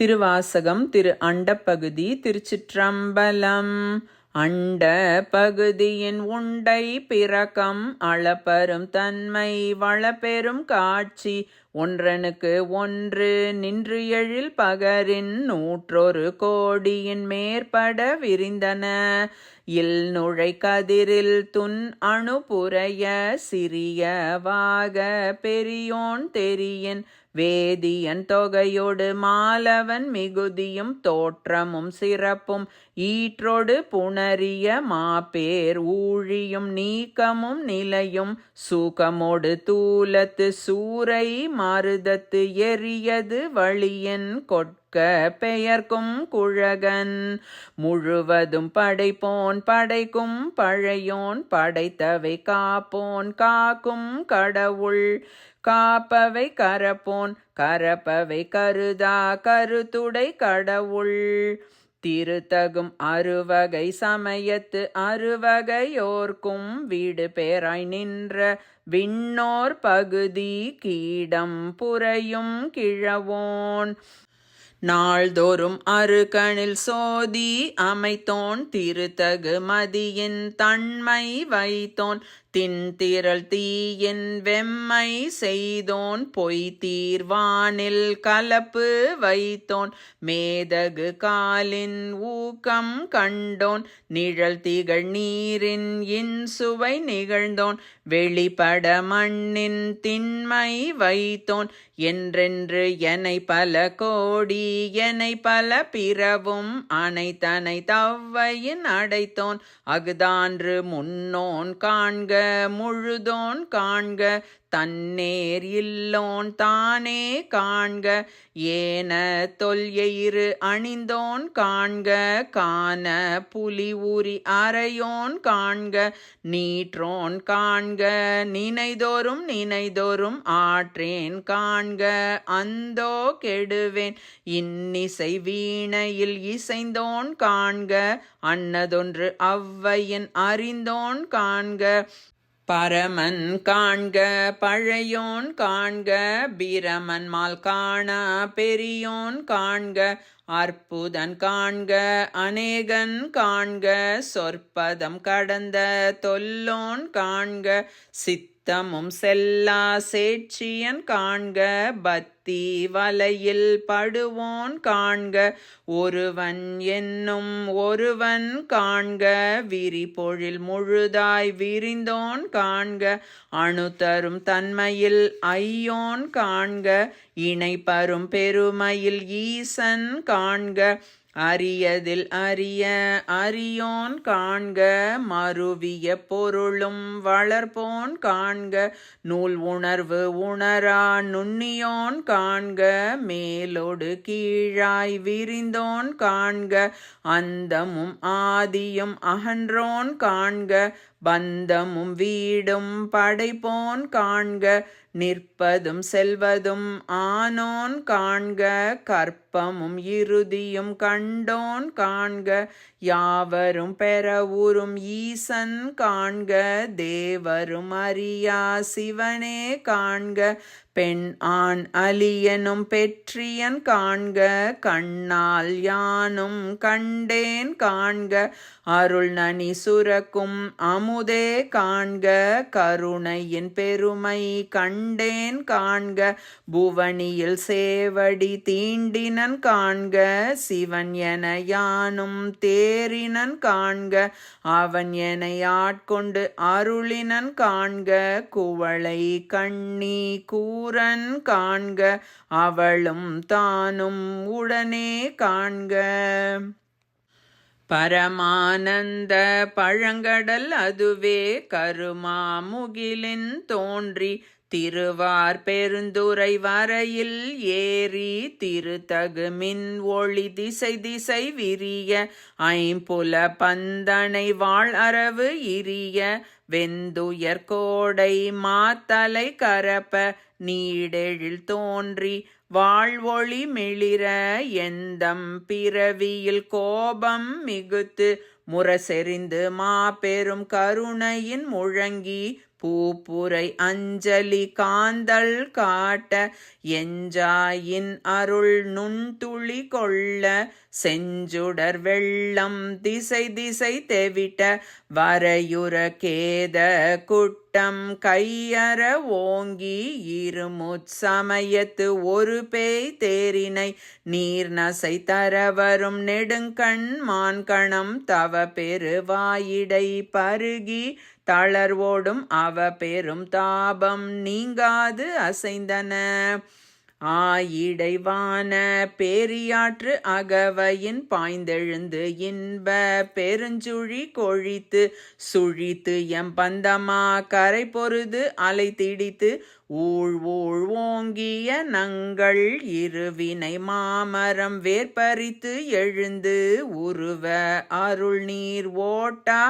திருவாசகம் திரு அண்டப்பகுதி திருச்சிற்றம்பலம். அண்ட பகுதியின் உண்டை பிறக்கம் அளப்பெரும் தன்மை வளப்பெரும் காட்சி ஒன்றனுக்கு ஒன்று நின்று எழில் பகரின் 100 கோடியின் மேற்பட விரிந்தன. நுழை கதிரில் துன் அணுபுரைய சிறியவாக பெரியோன் தெரியின் வேதியன் தொகையோடு மாலவன் மிகுதியும் தோற்றமும் சிறப்பும் ஈற்றொடு புணரிய மாப்பேர் ஊழியும் நீக்கமும் நிலையும் சூக்கமோடு தூலத்து சூரை மாருதத்து எரியது வழியன் பெயர்க்கும் குழகன் முழுவதும் படைப்போன் படைக்கும் பழையோன் படைத்தவை காப்போன் காக்கும் கடவுள் காப்பவை கரப்போன் கரப்பவை கருதா கருத்துடை கடவுள் திருத்தகும் அறுவகை சமயத்து அறுவகையோர்க்கும் வீடு பேராய் நின்ற விண்ணோர் பகுதி கீடம் புரையும் கிழவோன் நாள்தோறும் அருகணில் சோதி அமைத்தோன் திருத்தகு மதியின் தன்மை வைத்தோன் தின்திரள் தீயின் வெம்மை செய்தோன் பொய் தீர்வானில் கலப்பு வைத்தோன் மேதகு காலின் ஊக்கம் கண்டோன் நிழல் திகழ் நீரின் இன்சுவை நிகழ்ந்தோன் வெளிப்பட மண்ணின் திண்மை வைத்தோன் என்றென்று எனை பல கோடி எனை பல பிறவும் அனைத்தனை தவ்வையின் அடைத்தோன் அகுதான்று முன்னோன் காண்க முழுதோன் காண்க தன்னேர் இல்லோன் தானே காண்க ஏன தொல்எயிறு அணிந்தோன் காண்க காண புலி ஊறி அறையோன் காண்க நீற்றோன் காண்க நினைதோறும் நினைதோறும் ஆற்றேன் காண்க அந்தோ கெடுவேன் இன்னிசை வீணையில் இசைந்தோன் காண்க அன்னதொன்று அவ்வையின் அறிந்தோன் காண்க பரமன் காண்க பழையோன் காண்க பிரமன் மால் காண பெரியோன் காண்க அற்புதன் காண்க அநேகன் காண்க சொற்பதம் கடந்த தொல்லோன் காண்க சித்தமும் செல்லா சேட்சியன் காண்க பக்தி வலையில் படுவோன் காண்க ஒருவன் என்னும் ஒருவன் காண்க விரிபொழில் முழுதாய் விரிந்தோன் காண்க அணுதரும் தன்மையில் ஐயோன் காண்க இணைப்பரும் பெருமையில் ஈசன் காண்க அரியதில் அரிய அரியோன் காண்க மருவிய பொருளும் வளர்ப்போன் காண்க நூல் உணர்வு உணரா நுண்ணியோன் காண்க மேலோடு கீழாய் விரிந்தோன் காண்க அந்தமும் ஆதியும் அகன்றோன் காண்க பந்தமும் வீடும் படைப்போன் காண்க நிற்பதும் செல்வதும் ஆனோன் காண்க கற்பமும் இறுதியும் கண்டோன் காண்க யாவரும் பெறவுறும் ஈசன் காண்க தேவரும் அறியா சிவனே காண்க பெண் ஆண் அலியனும் பெற்றியன் காண்க கண்ணால் யானும் கண்டேன் காண்க அருள் நனி சுரக்கும் அமுதே காண்க கருணையின் பெருமை கண்டேன் காண்க புவனியில் சேவடி தீண்டினன் காண்க சிவன் என யானும் தேரினன் காண்க அவன் என ஆட்கொண்டு அருளினன் காண்க குவளை கண்ணி கூரன் காண்க அவளும் தானும் உடனே காண்க பரமானந்த பழங்கடல் அதுவே கருமாமுகிலின் தோன்றி திருவார் பெருந்துறை வரையில் ஏறி திருத்தகு மின் ஒளி திசை திசை விரிய ஐம்புல பந்தனை வாழ் அரவு இரிய வெந்துயர் கோடை மாத்தலை கரப்ப நீடெழில் தோன்றி வாழ்வொளி மிளிர எந்தம் பிறவியில் கோபம் மிகுத்து முரசெறிந்து மாபெரும் கருணையின் முழங்கி பூப்புரை அஞ்சலி காந்தள் காட்ட எஞ்சாயின் அருள் நுண்துளி கொள்ள செஞ்சுடர் வெள்ளம் திசை திசை தெவிட்ட வரையுற கேத குட்டம் கையற ஓங்கி இருமுச்சமயத்து ஒரு பேய் தேரினை நீர் நசை தரவரும் நெடுங்கண் மான்கணம் தவ பெருவாயிடை பருகி தளர்வோடும் அவ பெரும் தாபம் நீங்காது அசைந்தன. ஆயிடைவான பேரியாற்று அகவையின் பாய்ந்தெழுந்து இன்ப பெருஞ்சுழி கொழித்து சுழித்து எம்பந்தமா கரை பொருது அலை திடித்து ஊழ் ஊழ் ஓங்கிய நங்கள் இருவினை மாமரம் வேர்பறித்து எழுந்து உருவ அருள் நீர் ஓட்டா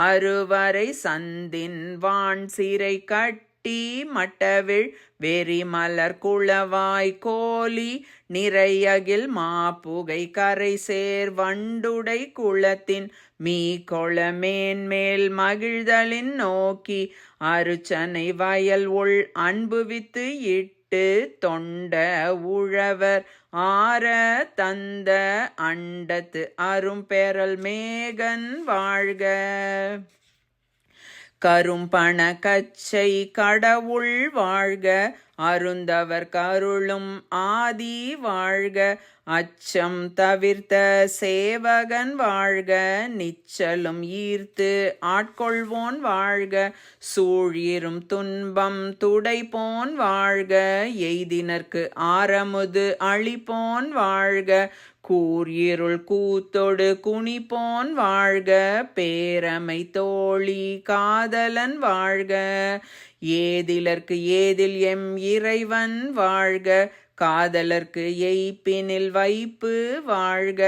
அருவரை சந்தின் வான் சிறை கட்டி மட்டவிழ் வெறி மலர் குளவாய் கோலி நிறையகில் மாப்புகை கரை சேர் வண்டுடை குளத்தின் மீ கொள மேன்மேல் மகிழ்தலின் நோக்கி அருச்சனை வயல் உள் அன்புவித்து இட்டு தொண்ட உழவர் ஆர தந்த அண்டத்து அரும்பெறல் மேகன் வாழ்க. கரும்பண கச்சை கடவுள் வாழ்க அருந்தவர் கருளும் ஆதி வாழ்க அச்சம் தவிர்த்த சேவகன் வாழ்க நிச்சலும் ஈர்த்து ஆட்கொள்வோன் வாழ்க சூழிரும் துன்பம் துடைப்போன் வாழ்க எய்தினர்க்கு ஆரமுது அளிப்போன் வாழ்க கூர் இருள் கூத்தொடு குனிப்போன் வாழ்க பேரமை தோழி காதலன் வாழ்க ஏதிலர்க்கு ஏதில் எம் இறைவன் வாழ்க காதலர்க்கு எய்ப்பினில் வைப்பு வாழ்க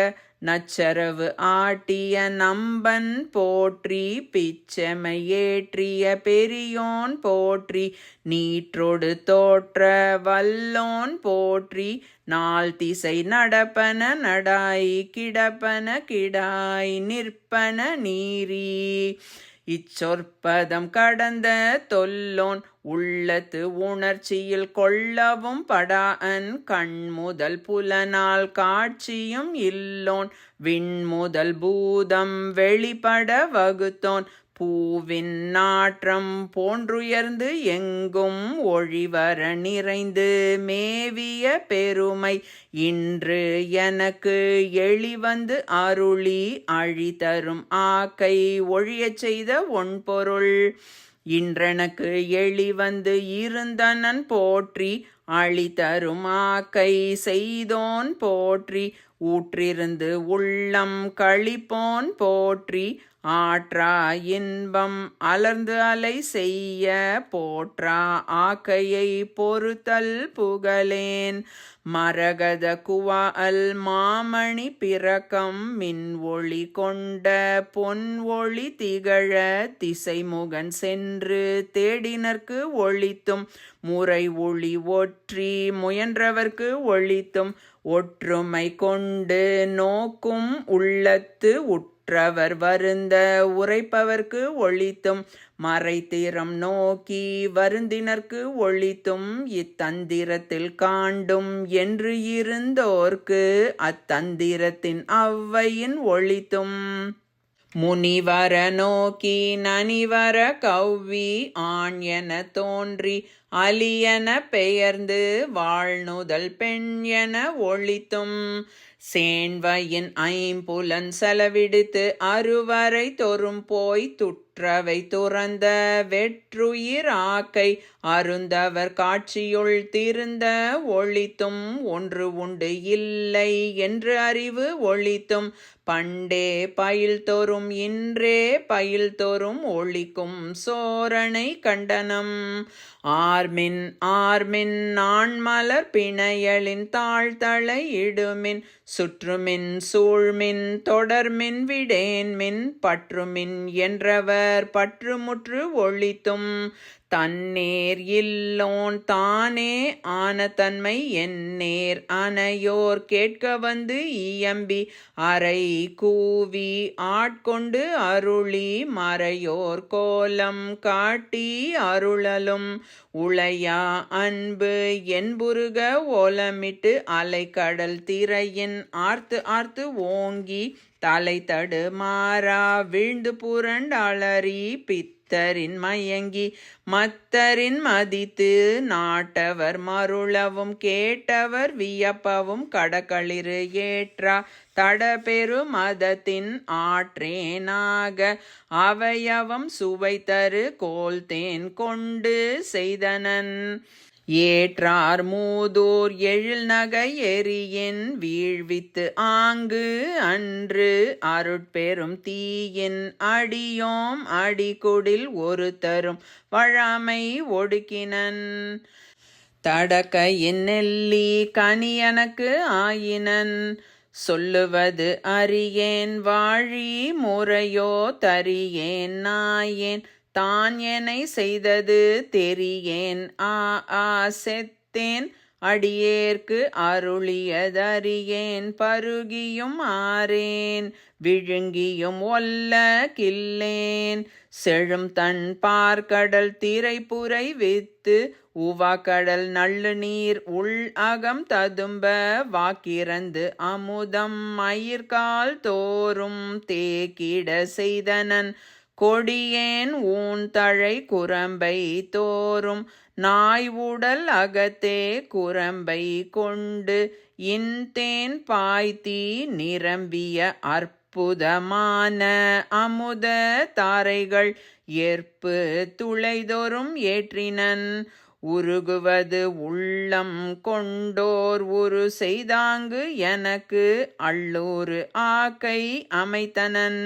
நச்சரவு ஆட்டிய நம்பன் போற்றி பிச்சமை ஏற்றிய பெரியோன் போற்றி நீற்றொடு தோற்ற வல்லோன் போற்றி நாள் திசை நடப்பன நடாய் கிடப்பன கிடாய் நிற்பன நீரி இச்சொற்பதம் கடந்த தொல்லோன் உள்ளத்து உணர்ச்சியில் கொள்ளவும் படாஅன் கண்முதல் புலனால் காட்சியும் இல்லோன் விண்முதல் பூதம் வெளிப்பட வகுத்தோன் பூவின் நாற்றம் போன்றுயர்ந்து எங்கும் ஒழிவர நிறைந்து மேவிய பெருமை இன்று எனக்கு எளிவந்து அருளி அழிதரும் ஆக்கை ஒழியச் செய்த ஒன்பொருள் இன்றெனக்கு எளிவந்து இருந்தனன் போற்றி அழிதரும் ஆக்கை செய்தோன் போற்றி ஊற்றிருந்து உள்ளம் கழிப்போன் போற்றி ஆற்றா இன்பம் அலர்ந்து அலை செய்ய போற்றா ஆக்கையை பொறுத்தல் புகழேன் மரகத குவால் மாமணி பிறக்கம் மின் ஒளி கொண்ட பொன் ஒளி திகழ திசைமுகன் சென்று தேடினர்க்கு ஒளித்தும் முறை ஒளி ஒற்றி முயன்றவர்க்கு ஒளித்தும் ஒற்றுமை கொண்டு நோக்கும் உள்ளத்து உற்றவர் வருந்த உரைப்பவர்க்கு ஒளித்தும் மறைத்திறம் நோக்கி வருந்தினர்க்கு ஒளித்தும் இத்தந்திரத்தில் காண்டும் என்று இருந்தோர்க்கு அத்தந்திரத்தின் அவ்வையின் ஒளித்தும் முனிவர நோக்கி நனிவர கவ்வி ஆண் என தோன்றி அலியன பெயர்ந்து வாழ்நுதல் பெண் என ஒளித்தும் சேண்வையின் ஐம்புலன் செலவிடுத்து அருவரை தொறும் போய் துற்றவை துறந்த வெற்றுயிர் ஆக்கை அருந்தவர் காட்சியுள் திருந்த ஒளித்தும் ஒன்று உண்டு இல்லை என்று அறிவு ஒளித்தும் பண்டே பயில் தோறும் இன்றே பயில் தோறும் ஒளிக்கும் சோரணை கண்டனம் ஆர்மின் ஆர்மின் நான்மலர் பிணையலின் தாழ்தளை இடுமின் சுற்றுமின் சூழ்மின் தொடர்மின் விடேன்மின் பற்றுமின் என்றவர் பற்றுமுற்று ஒளித்தும் தன்னேர் இல்லோன் தானே ஆன தன்மை எந்நேர் அனையோர் கேட்க வந்து இயம்பி அறை கூவி ஆட்கொண்டு அருளி மறையோர் கோலம் காட்டி அருளலும் உளையா அன்பு என்புருக ஓலமிட்டு அலைக்கடல் திரையின் ஆர்த்து ஆர்த்து ஓங்கி தலை தடுமாறா வீழ்ந்து புரண்டளறி பித்தரின் மயங்கி மத்தரின் மதித்து நாட்டவர் மருளவும் கேட்டவர் வியப்பவும் கடகளிறு ஏற்றா தடபெரு மதத்தின் ஆற்றேனாக அவயவம் சுவைத்தரு கோல்தேன் கொண்டு செய்தனன் ஏற்றார் மூதூர் எழில் நகை எரியின் வீழ்வித்து ஆங்கு அன்று அருட்பெரும் தீயின் அடியோம் அடிகுடில் ஒரு தரும் வழாமை ஒடுக்கினன் தடக்கையின் நெல்லி கனியனக்கு ஆயினன் சொல்லுவது அறியேன் வாழி முறையோ தரியேன் நாயேன் தான் எனை செய்தது தெரியேன் செத்தேன் அடியேற்கு அருளியதறியேன் பருகியும் ஆறேன் விழுங்கியும் ஒல்ல கில்லேன் செழும் தன் பார்க்கடல் திரைப்புரை வித்து உவாக்கடல் நல்லு நீர் உள் அகம் ததும்ப வாக்கிறந்து அமுதம் மயிர்கால் தோறும் தேக்கிட செய்தனன் கொடியேன் ஊன் தழை குரம்பை தோறும் நாய் உடல் அகத்தே குரம்பை கொண்டு இன்தேன் பாய்த்தீ நிரம்பிய அற்புதமான அமுத தாரைகள் ஏற்பு துளைதோறும் ஏற்றினன் உருகுவது உள்ளம் கொண்டோர் உரு செய்தாங்கு எனக்கு அள்ளூரு ஆக்கை அமைத்தனன்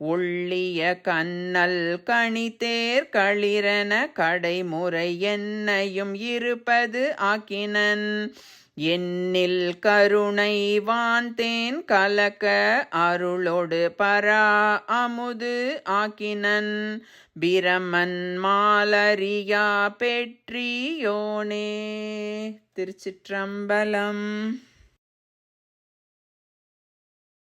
ஒள்ளிய கண்ணல் கணிதேர் களிரென கடைமுறை என்னையும் இருப்பது ஆக்கினன் என்னில் கருணை வான்தேன் கலக்க அருளோடு பரா அமுது ஆக்கினன் பிரமன் மாலரியா பெற்றியோனே. திருச்சிற்றம்பலம்.